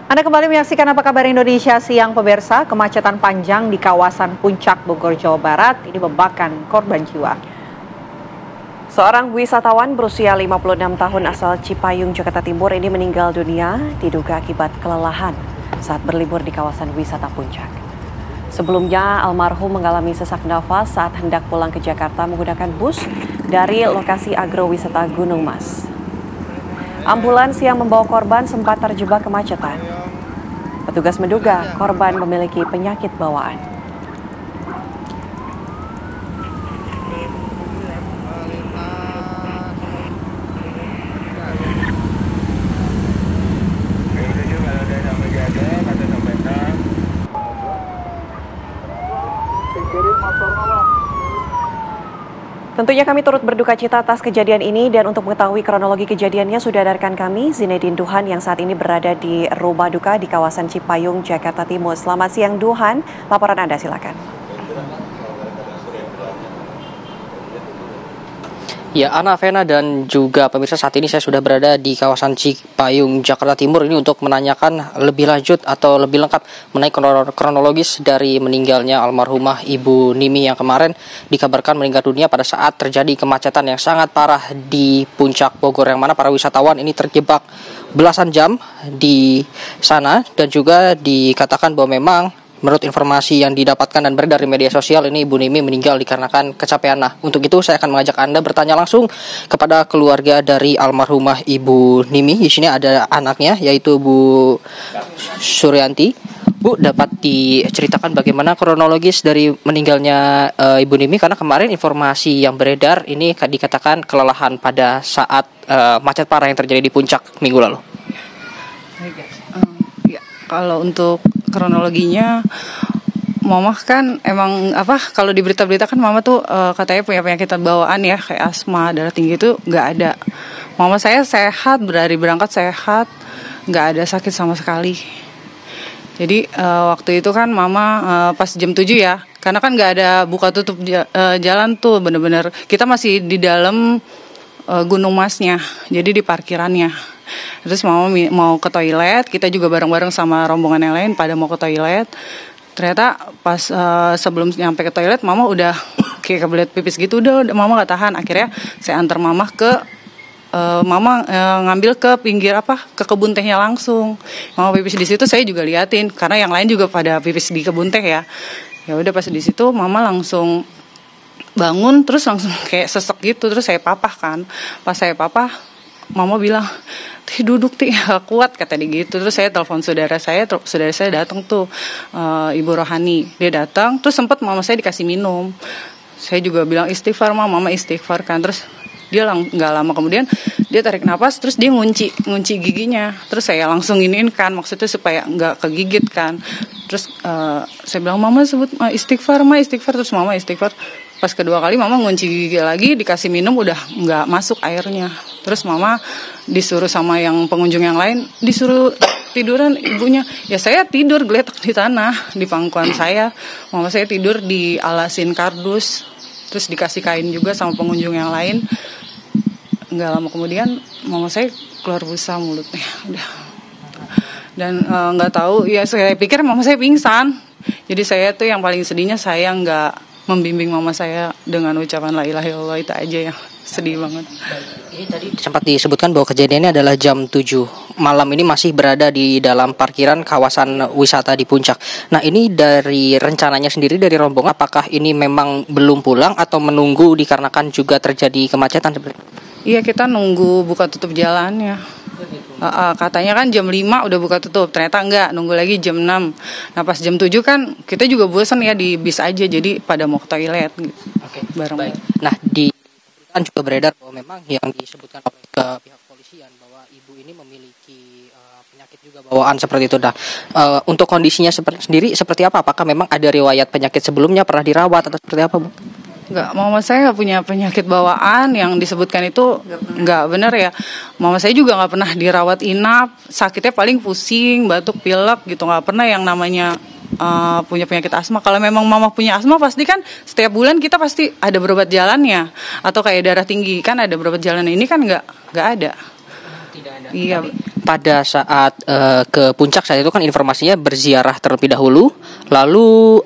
Anda kembali menyaksikan Apa Kabar Indonesia Siang pemirsa. Kemacetan panjang di kawasan Puncak Bogor, Jawa Barat ini memakan korban jiwa. Seorang wisatawan berusia 56 tahun asal Cipayung, Jakarta Timur ini meninggal dunia diduga akibat kelelahan saat berlibur di kawasan wisata Puncak. Sebelumnya almarhum mengalami sesak nafas saat hendak pulang ke Jakarta menggunakan bus dari lokasi agrowisata Gunung Mas. Ambulans yang membawa korban sempat terjebak kemacetan. Petugas menduga korban memiliki penyakit bawaan. Tentunya kami turut berduka cita atas kejadian ini, dan untuk mengetahui kronologi kejadiannya sudah ada rekan kami Zinedine Duhan yang saat ini berada di rumah duka di kawasan Cipayung, Jakarta Timur. Selamat siang Duhan, laporan Anda silakan. Ya, Ana, Vena, dan juga pemirsa, saat ini saya sudah berada di kawasan Cipayung, Jakarta Timur ini untuk menanyakan lebih lanjut atau lebih lengkap mengenai kronologis dari meninggalnya almarhumah Ibu Nimi yang kemarin dikabarkan meninggal dunia pada saat terjadi kemacetan yang sangat parah di Puncak Bogor, yang mana para wisatawan ini terjebak belasan jam di sana, dan juga dikatakan bahwa memang menurut informasi yang didapatkan dan beredar di media sosial ini Ibu Nimi meninggal dikarenakan kecapean. Nah, untuk itu saya akan mengajak Anda bertanya langsung kepada keluarga dari almarhumah Ibu Nimi. Di sini ada anaknya yaitu Bu Suryanti. Bu, dapat diceritakan bagaimana kronologis dari meninggalnya Ibu Nimi, karena kemarin informasi yang beredar ini dikatakan kelelahan pada saat macet parah yang terjadi di Puncak minggu lalu. Kalau untuk kronologinya, Mama kan emang kalau di berita-berita kan Mama tuh katanya punya penyakit bawaan ya, kayak asma, darah tinggi, itu nggak ada. Mama saya sehat, dari berangkat sehat, nggak ada sakit sama sekali. Jadi waktu itu kan Mama pas jam 7 ya, karena kan nggak ada buka tutup jalan tuh, bener-bener kita masih di dalam Gunung Masnya, jadi di parkirannya. Terus Mama mau ke toilet, kita juga bareng-bareng sama rombongan yang lain pada mau ke toilet. Ternyata pas sebelum nyampe ke toilet, Mama udah kayak kebelet pipis gitu, udah Mama gak tahan. Akhirnya saya antar Mama ke ngambil ke pinggir ke kebun tehnya langsung. Mama pipis di situ, saya juga liatin karena yang lain juga pada pipis di kebun teh ya. Ya udah pas di situ Mama langsung bangun, terus langsung kayak sesek gitu, terus saya papah kan. Pas saya papah, Mama bilang, "Tih duduk Tih, gak kuat," kata dia gitu. Terus saya telepon saudara saya datang tuh, Ibu Rohani. Dia datang, terus sempat Mama saya dikasih minum. Saya juga bilang istighfar Mama istighfar kan. Terus dia nggak lama kemudian dia tarik napas, terus dia ngunci giginya. Terus saya langsung iniin kan, maksudnya supaya nggak kegigit kan. Terus saya bilang, "Mama sebut istighfar terus Mama istighfar. Pas kedua kali Mama ngunci gigi lagi, dikasih minum, udah nggak masuk airnya. Terus Mama disuruh sama yang pengunjung yang lain, disuruh tiduran ibunya. Ya saya tidur geletak di tanah, di pangkuan saya. Mama saya tidur di alasin kardus, terus dikasih kain juga sama pengunjung yang lain. Nggak lama kemudian Mama saya keluar busa mulutnya, udah. Dan nggak tahu, ya saya pikir Mama saya pingsan. Jadi saya tuh yang paling sedihnya saya nggak membimbing Mama saya dengan ucapan la ilaha illallah, itu aja ya, sedih banget. Ini tadi sempat disebutkan bahwa kejadiannya adalah jam 7 malam, ini masih berada di dalam parkiran kawasan wisata di Puncak. Nah, ini dari rencananya sendiri dari rombongan, apakah ini memang belum pulang atau menunggu dikarenakan juga terjadi kemacetan seperti itu? Iya, kita nunggu buka tutup jalannya. Katanya kan jam 5 udah buka tutup, ternyata enggak, nunggu lagi jam 6. Nah pas jam 7 kan kita juga bosan ya di bis aja, jadi pada mau ke toilet gitu. Oke, bareng. Baik. Nah, di kan juga beredar bahwa memang yang disebutkan oleh ke pihak polisian bahwa ibu ini memiliki penyakit juga bawaan seperti itu. Nah, untuk kondisinya sendiri seperti apa? Apakah memang ada riwayat penyakit sebelumnya, pernah dirawat atau seperti apa, Bu? Enggak, Mama saya punya penyakit bawaan yang disebutkan itu enggak benar ya. Mama saya juga enggak pernah dirawat inap, sakitnya paling pusing, batuk, pilek gitu, enggak pernah yang namanya punya penyakit asma. Kalau memang Mama punya asma pasti kan setiap bulan kita pasti ada berobat jalannya, atau kayak darah tinggi kan ada berobat jalan. Ini kan enggak ada. Tidak ada. Iya. Pada saat ke puncak saat itu kan informasinya berziarah terlebih dahulu, lalu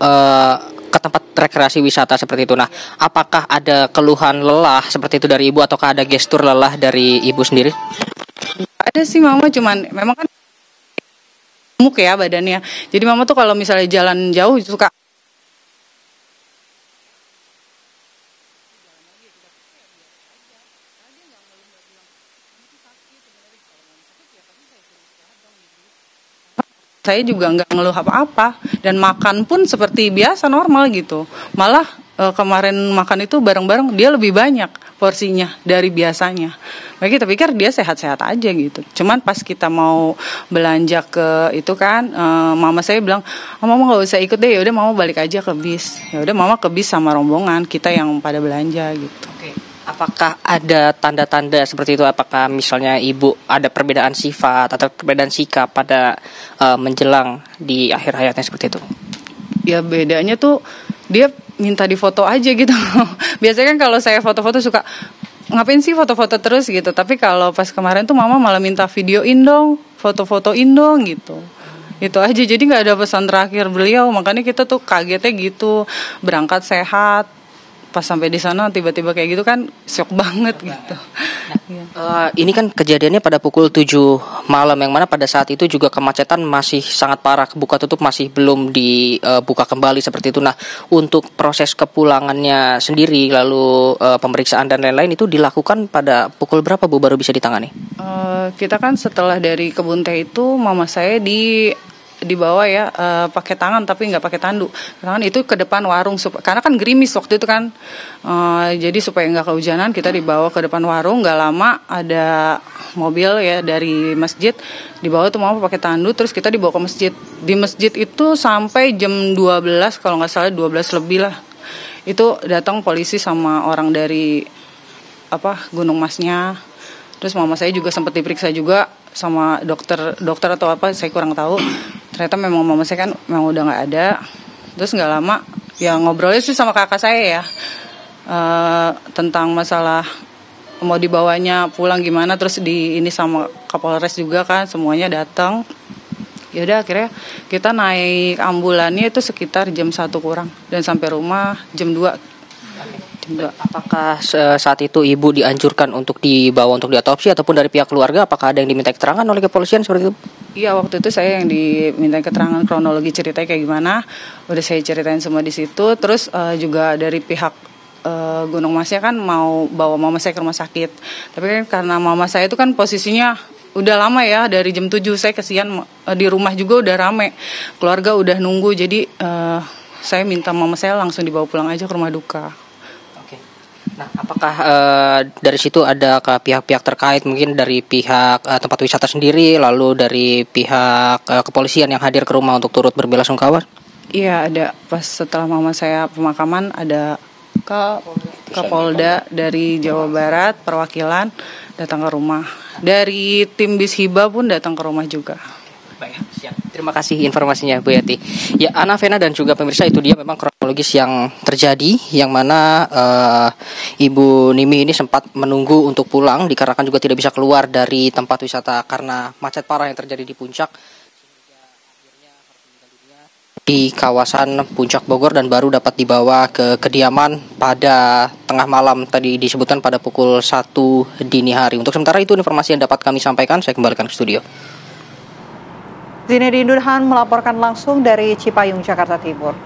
ke tempat rekreasi wisata seperti itu. Nah, apakah ada keluhan lelah seperti itu dari ibu ataukah ada gestur lelah dari ibu sendiri? Ada sih mama, cuman memang kan gemuk ya badannya. Jadi mama tuh kalau misalnya jalan jauh suka saya juga nggak ngeluh apa-apa dan makan pun seperti biasa normal gitu. Malah kemarin makan itu bareng-bareng dia lebih banyak porsinya dari biasanya. Bagi kita pikir dia sehat-sehat aja gitu. Cuman pas kita mau belanja ke itu kan, mama saya bilang, mama nggak usah ikut deh, ya udah mama balik aja ke bis. Ya udah mama ke bis sama rombongan kita yang pada belanja gitu. Apakah ada tanda-tanda seperti itu? Apakah misalnya ibu ada perbedaan sifat atau perbedaan sikap pada menjelang di akhir hayatnya seperti itu? Ya bedanya tuh dia minta difoto aja gitu. Biasanya kan kalau saya foto-foto suka ngapain sih foto-foto terus gitu. Tapi kalau pas kemarin tuh mama malah minta videoin dong, foto-fotoin dong gitu. Itu aja, jadi nggak ada pesan terakhir beliau. Makanya kita tuh kagetnya gitu, berangkat sehat. Pas sampai di sana tiba-tiba kayak gitu kan shock banget gitu. Ini kan kejadiannya pada pukul 7 malam yang mana pada saat itu juga kemacetan masih sangat parah, buka tutup masih belum dibuka kembali seperti itu. Nah, untuk proses kepulangannya sendiri lalu pemeriksaan dan lain-lain itu dilakukan pada pukul berapa Bu baru bisa ditangani? Kita kan setelah dari Kebun Teh itu mama saya dibawa ya pakai tangan tapi nggak pakai tandu. Tangan itu ke depan warung karena kan gerimis waktu itu kan. Jadi supaya nggak kehujanan kita dibawa ke depan warung. Nggak lama ada mobil ya dari masjid dibawa tuh mama pakai tandu terus kita dibawa ke masjid. Di masjid itu sampai jam 12 kalau nggak salah 12 lebih lah. Itu datang polisi sama orang dari Gunung Masnya. Terus mama saya juga sempat diperiksa juga sama dokter atau apa saya kurang tahu. Ternyata memang mama saya kan memang udah nggak ada. Terus nggak lama ya ngobrolnya sih sama kakak saya ya tentang masalah mau dibawanya pulang gimana. Terus ini sama Kapolres juga kan semuanya datang. Ya udah akhirnya kita naik ambulannya itu sekitar jam 1 kurang dan sampai rumah jam 2. Apakah saat itu ibu dianjurkan untuk dibawa untuk diotopsi ataupun dari pihak keluarga apakah ada yang diminta keterangan oleh kepolisian seperti itu? Iya, waktu itu saya yang diminta keterangan kronologi ceritanya kayak gimana. Udah saya ceritain semua di situ. Terus juga dari pihak Gunung Masnya kan mau bawa mama saya ke rumah sakit. Tapi kan karena mama saya itu kan posisinya udah lama ya dari jam 7 saya kesian di rumah juga udah rame. Keluarga udah nunggu jadi saya minta mama saya langsung dibawa pulang aja ke rumah duka. Nah, apakah dari situ ada ke pihak-pihak terkait mungkin dari pihak tempat wisata sendiri lalu dari pihak kepolisian yang hadir ke rumah untuk turut berbelasungkawa? Iya, ada. Pas setelah mama saya pemakaman ada Kapolda dari Jawa Barat perwakilan datang ke rumah. Dari tim Bishiba pun datang ke rumah juga. Baik, siap. Terima kasih informasinya Bu Yati. Ya, Ana, Vena dan juga pemirsa, itu dia memang kronologis yang terjadi yang mana Ibu Nimi ini sempat menunggu untuk pulang dikarenakan juga tidak bisa keluar dari tempat wisata karena macet parah yang terjadi di puncak sehingga akhirnya harus meninggal dunia di kawasan Puncak Bogor dan baru dapat dibawa ke kediaman pada tengah malam tadi disebutkan pada pukul 1 dini hari. Untuk sementara itu informasi yang dapat kami sampaikan, saya kembalikan ke studio. Zinedine Durhan melaporkan langsung dari Cipayung, Jakarta Timur.